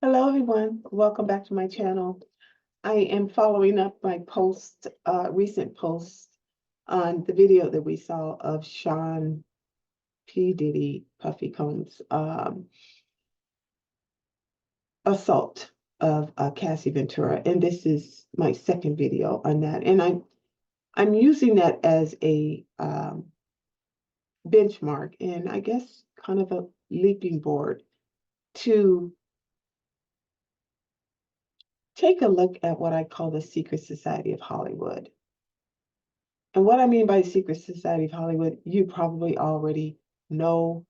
Hello, everyone. Welcome back to my channel. I am following up my recent post on the video that we saw of Sean P. Diddy, Puffy Combs, assault of Cassie Ventura. And this is my second video on that. And I'm using that as a benchmark and I guess kind of a leaping board to take a look at what I call the secret society of Hollywood. And what I mean by secret society of Hollywood, you probably already know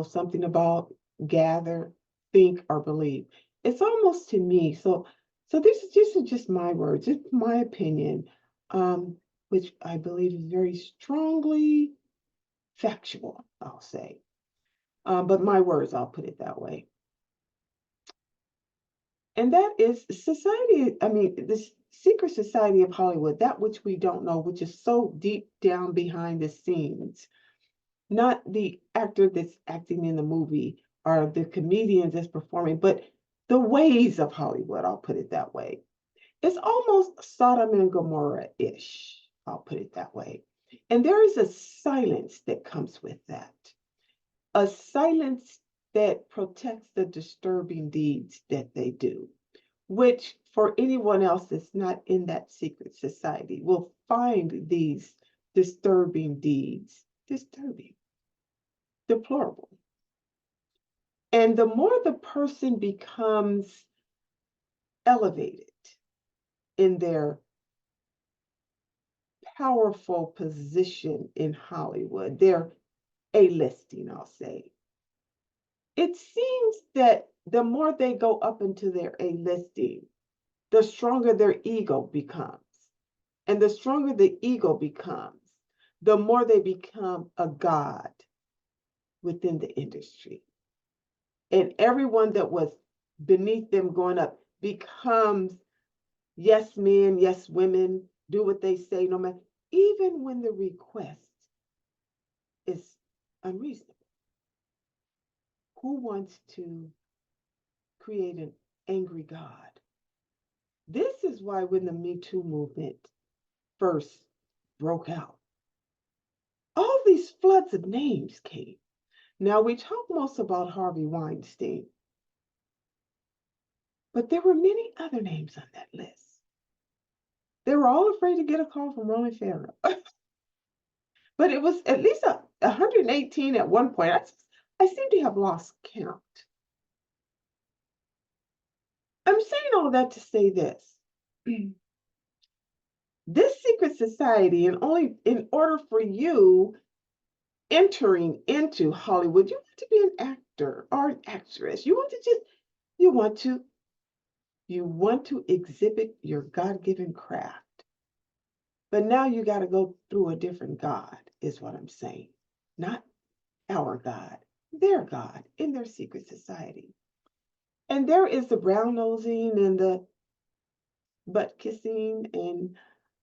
something about, gather, think, or believe. It's almost to me. So this is just my words, it's my opinion, which I believe is very strongly factual, I'll say. But my words, I'll put it that way. And that is society. I mean, this secret society of Hollywood, that which we don't know, which is so deep down behind the scenes, not the actor that's acting in the movie or the comedian that's performing, but the ways of Hollywood, I'll put it that way. It's almost Sodom and Gomorrah-ish, I'll put it that way. And there is a silence that comes with that, a silence that protects the disturbing deeds that they do, which for anyone else that's not in that secret society will find these disturbing deeds disturbing, deplorable. And the more the person becomes elevated in their powerful position in Hollywood, their A-listing, I'll say, it seems that the more they go up into their A-listing, the stronger their ego becomes. And the stronger the ego becomes, the more they become a god within the industry. And everyone that was beneath them going up becomes yes men, yes women, do what they say, no matter, even when the request is unreasonable. Who wants to create an angry God? This is why when the Me Too movement first broke out, all these floods of names came. Now we talk most about Harvey Weinstein, but there were many other names on that list. They were all afraid to get a call from Ronan Farrow. But it was at least 118 at one point. I seem to have lost count. I'm saying all that to say this. This secret society, and only in order for you entering into Hollywood, you want to be an actor or an actress. You want to exhibit your God-given craft. But now you got to go through a different God, is what I'm saying. Not our God, their God in their secret society. And there is the brown nosing and the butt kissing and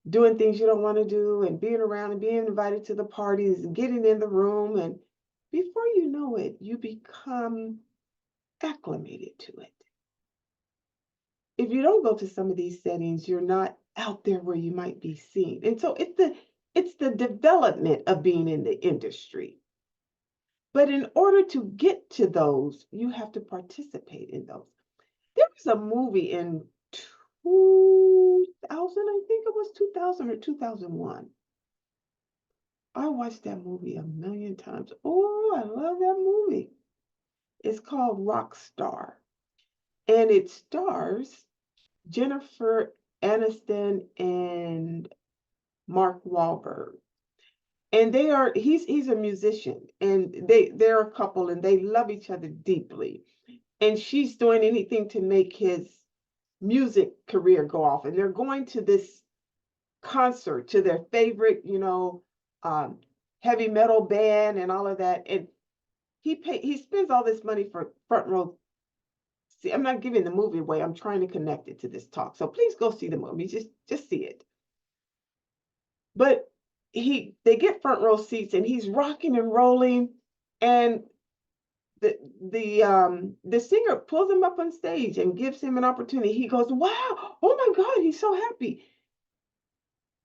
doing things you don't want to do and being around and being invited to the parties and getting in the room. And before you know it, you become acclimated to it. If you don't go to some of these settings, you're not out there where you might be seen. And so it's the development of being in the industry. But in order to get to those, you have to participate in those. There was a movie in 2000, I think it was 2000 or 2001. I watched that movie a million times. Oh, I love that movie. It's called Rockstar. And it stars Jennifer Aniston and Mark Wahlberg. And he's a musician and they're a couple and they love each other deeply. And she's doing anything to make his music career go off. And they're going to this concert to their favorite, heavy metal band and all of that. And he spends all this money for front row. See, I'm not giving the movie away. I'm trying to connect it to this talk. So please go see the movie. Just see it. But they get front row seats and he's rocking and rolling. And the singer pulls him up on stage and gives him an opportunity. He goes, wow, oh my God, he's so happy.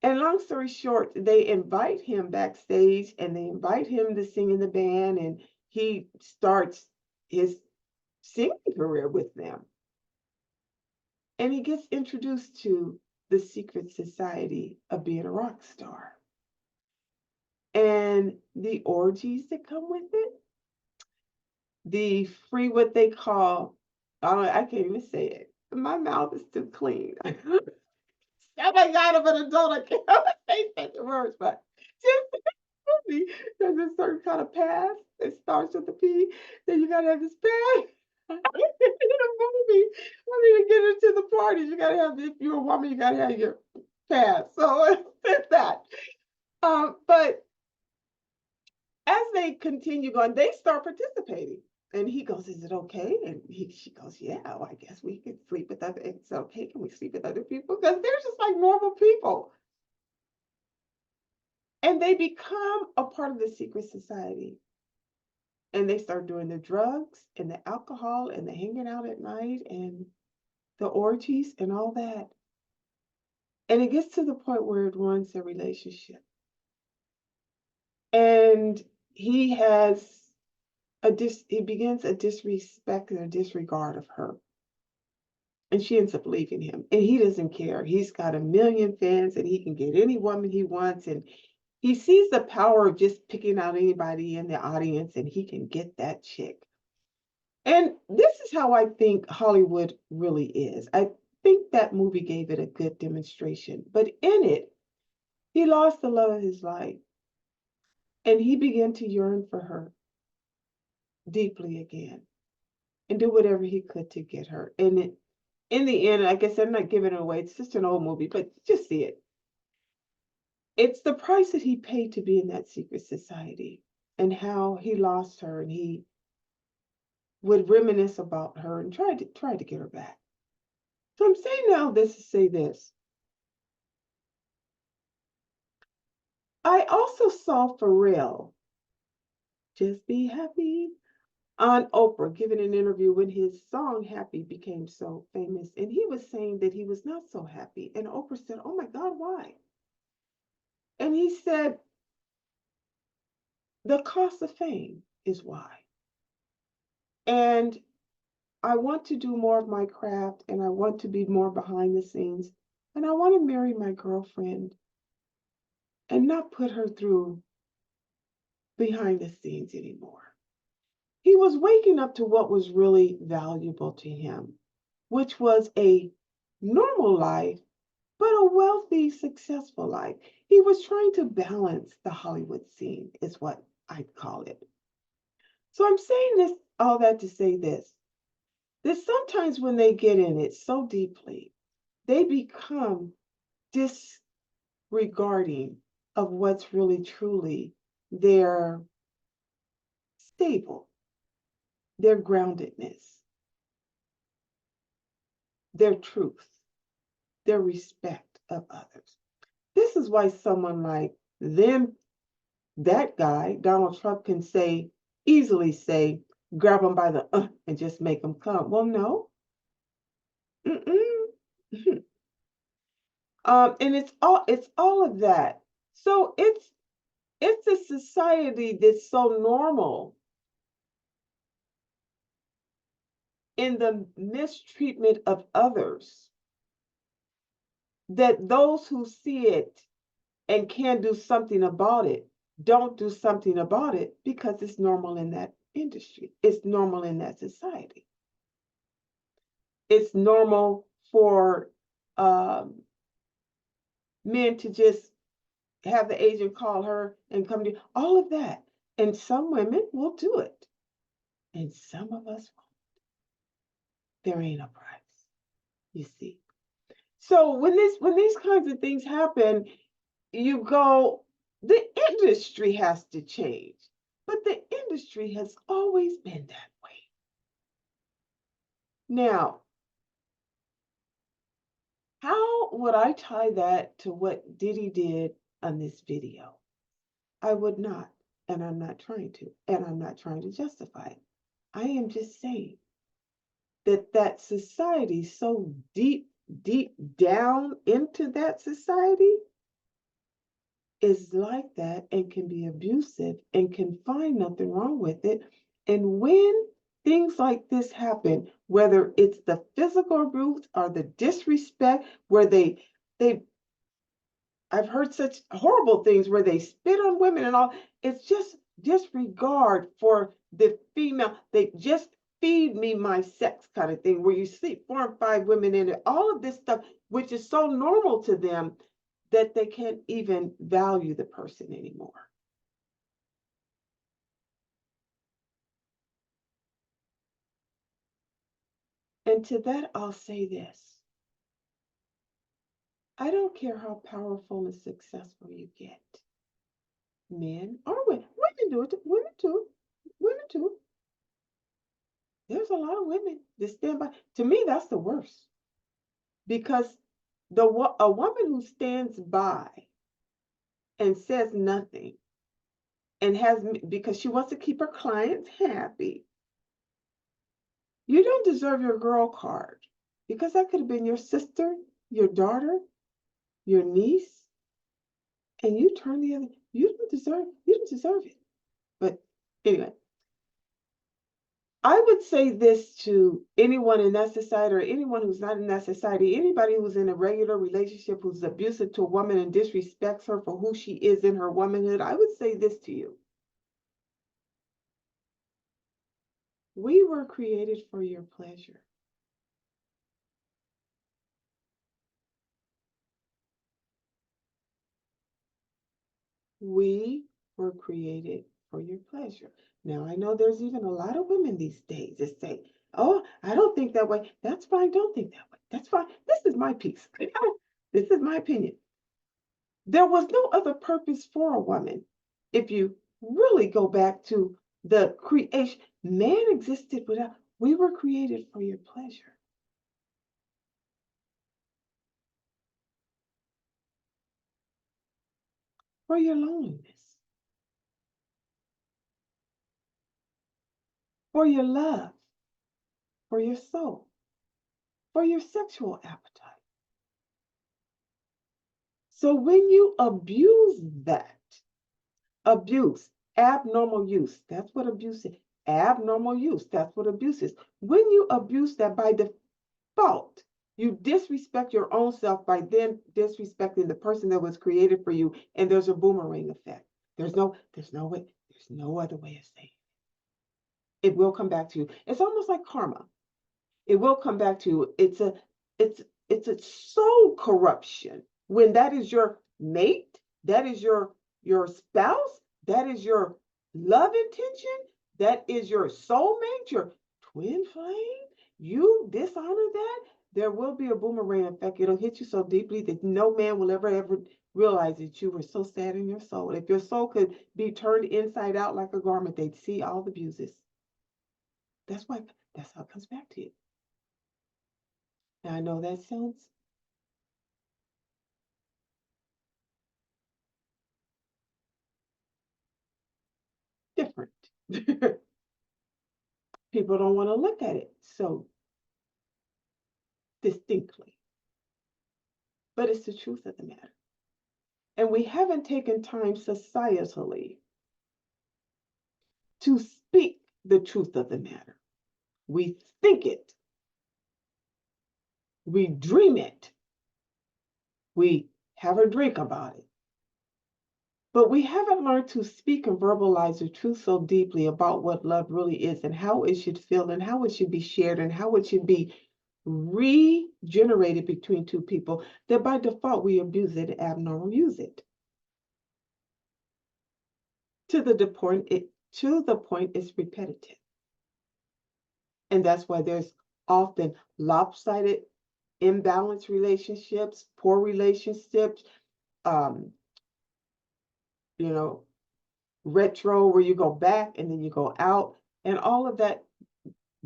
And long story short, they invite him backstage and they invite him to sing in the band, and he starts his singing career with them. And he gets introduced to the secret society of being a rock star and the orgies that come with it, the free, what they call, I can't even say it. My mouth is too clean. Oh my God, I'm an adult. I can't say such words, but just movie, there's a certain kind of pass that starts with a P. Then you gotta have this pass. In a movie, I mean, to get into the parties, you gotta have, if you're a woman, you gotta have your pass. So it's that. But as they continue going, they start participating. And he goes, is it okay? And she goes, yeah, well, I guess we could sleep with other, it's okay. Can we sleep with other people? Because they're just like normal people. And they become a part of the secret society. And they start doing the drugs and the alcohol and the hanging out at night and the orgies and all that. And it gets to the point where it ruins their relationship. And he begins a disrespect and a disregard of her. And she ends up leaving him. And he doesn't care. He's got 1 million fans and he can get any woman he wants. And he sees the power of just picking out anybody in the audience and he can get that chick. And this is how I think Hollywood really is. I think that movie gave it a good demonstration. But in it, he lost the love of his life. And he began to yearn for her deeply again and do whatever he could to get her. And in the end, like I said, I'm not giving it away. It's just an old movie, but just see it. It's the price that he paid to be in that secret society and how he lost her, and he would reminisce about her and try to get her back. So I'm saying now this to say this. I also saw Pharrell, Just Be Happy, on Oprah giving an interview when his song Happy became so famous. And he was saying that he was not so happy. And Oprah said, oh my God, why? And he said, the cost of fame is why. And I want to do more of my craft, and I want to be more behind the scenes. And I want to marry my girlfriend and not put her through behind the scenes anymore. He was waking up to what was really valuable to him, which was a normal life, but a wealthy, successful life. He was trying to balance the Hollywood scene, is what I'd call it. So I'm saying this, all that to say this, that sometimes when they get in it so deeply, they become disregarding of what's really truly their stable, their groundedness, their truth, their respect of others. This is why someone like that guy, Donald Trump, can easily say, grab them by the and just make them come. Well, no. And it's all of that. So it's a society that's so normal in the mistreatment of others that those who see it and can do something about it don't do something about it because it's normal in that industry. It's normal in that society. It's normal for men to just have the agent call her and come to all of that. And some women will do it. And some of us won't. There ain't a price, you see. So when these kinds of things happen, you go, the industry has to change. But the industry has always been that way. Now, how would I tie that to what Diddy did on this video? I would not, and I'm not trying to, and I'm not trying to justify it. I am just saying that society, so deep down into that society, is like that and can be abusive and can find nothing wrong with it. And when things like this happen, whether it's the physical abuse or the disrespect, where they I've heard such horrible things where they spit on women and all, it's just disregard for the female. They just feed me my sex kind of thing, where you see 4 and 5 women in it, all of this stuff, which is so normal to them that they can't even value the person anymore. And to that, I'll say this. I don't care how powerful and successful you get. Men or women. Women do it. Women too. Women too. There's a lot of women that stand by. To me, that's the worst. Because a woman who stands by and says nothing and because she wants to keep her clients happy, you don't deserve your girl card, because that could have been your sister, your daughter, your niece, and you turn the other. You don't deserve it. But anyway, I would say this to anyone in that society or anyone who's not in that society, anybody who's in a regular relationship who's abusive to a woman and disrespects her for who she is in her womanhood. I would say this to you. We were created for your pleasure. We were created for your pleasure. Now, I know there's even a lot of women these days that say, oh, I don't think that way. That's fine. Don't think that way. That's fine. This is my piece. This is my opinion. There was no other purpose for a woman. If you really go back to the creation, man existed without, we were created for your pleasure, for your loneliness, for your love, for your soul, for your sexual appetite. So when you abuse that, abuse, abnormal use, that's what abuse is. Abnormal use, that's what abuse is. When you abuse that by default, you disrespect your own self by then disrespecting the person that was created for you, and there's a boomerang effect. There's no way, there's no other way of saying it. It will come back to you. It's almost like karma. It will come back to you. It's a soul corruption when that is your mate, that is your spouse, that is your love intention, that is your soulmate, your twin flame. You dishonor that, there will be a boomerang effect. It'll hit you so deeply that no man will ever realize that you were so sad in your soul. If your soul could be turned inside out like a garment, they'd see all the bruises. That's why. That's how it comes back to you. Now, I know that sounds different. People don't want to look at it so distinctly, but it's the truth of the matter. And we haven't taken time societally to speak the truth of the matter. We think it, we dream it, we have a drink about it. But we haven't learned to speak and verbalize the truth so deeply about what love really is and how it should feel and how it should be shared and how it should be regenerated between two people, that by default we abuse it, abnormal use it. To the point it's repetitive. And that's why there's often lopsided, imbalanced relationships, poor relationships, um, you know, retro where you go back and then you go out, and all of that.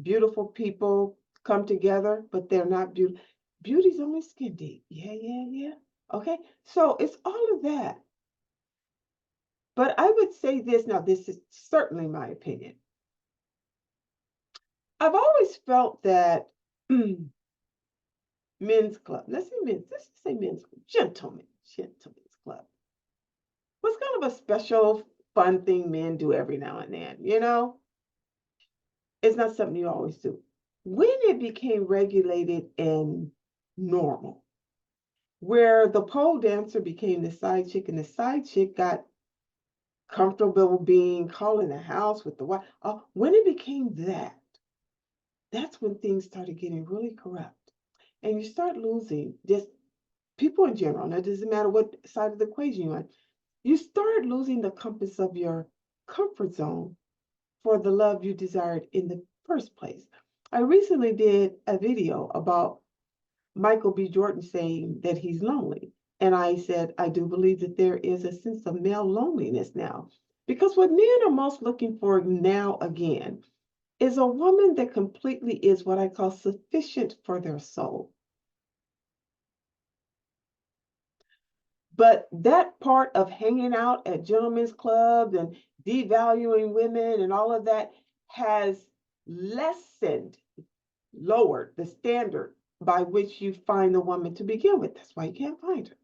Beautiful people come together, but they're not beautiful. Beauty's only skin deep. Yeah. Okay, so it's all of that. But I would say this now, this is certainly my opinion. I've always felt that men's club, let's say gentlemen's club was kind of a special, fun thing men do every now and then, you know? It's not something you always do. When it became regulated and normal, where the pole dancer became the side chick and the side chick got comfortable being called in the house with the wife, when it became that, that's when things started getting really corrupt. And you start losing just people in general. Now, it doesn't matter what side of the equation you're on. You start losing the compass of your comfort zone for the love you desired in the first place. I recently did a video about Michael B. Jordan saying that he's lonely. And I said, I do believe that there is a sense of male loneliness now. Because what men are most looking for now again is a woman that completely is what I call sufficient for their soul. But that part of hanging out at gentlemen's clubs and devaluing women and all of that has lessened, lowered the standard by which you find the woman to begin with. That's why you can't find her,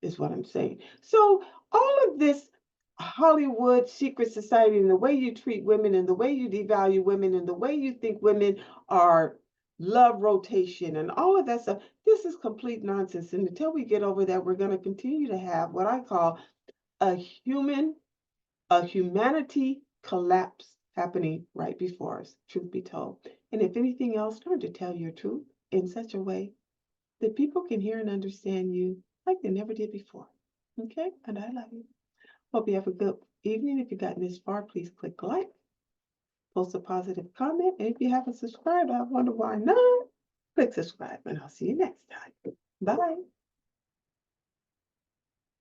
is what I'm saying. So all of this Hollywood secret society and the way you treat women and the way you devalue women and the way you think women are love rotation and all of that stuff, this is complete nonsense. And until we get over that, we're going to continue to have what I call a humanity collapse happening right before us, truth be told. And if anything else, learn to tell your truth in such a way that people can hear and understand you like they never did before. Okay? And I love you. Hope you have a good evening. If you've gotten this far, please click like, post a positive comment. And if you haven't subscribed, I wonder why not. Click subscribe, and I'll see you next time. Bye.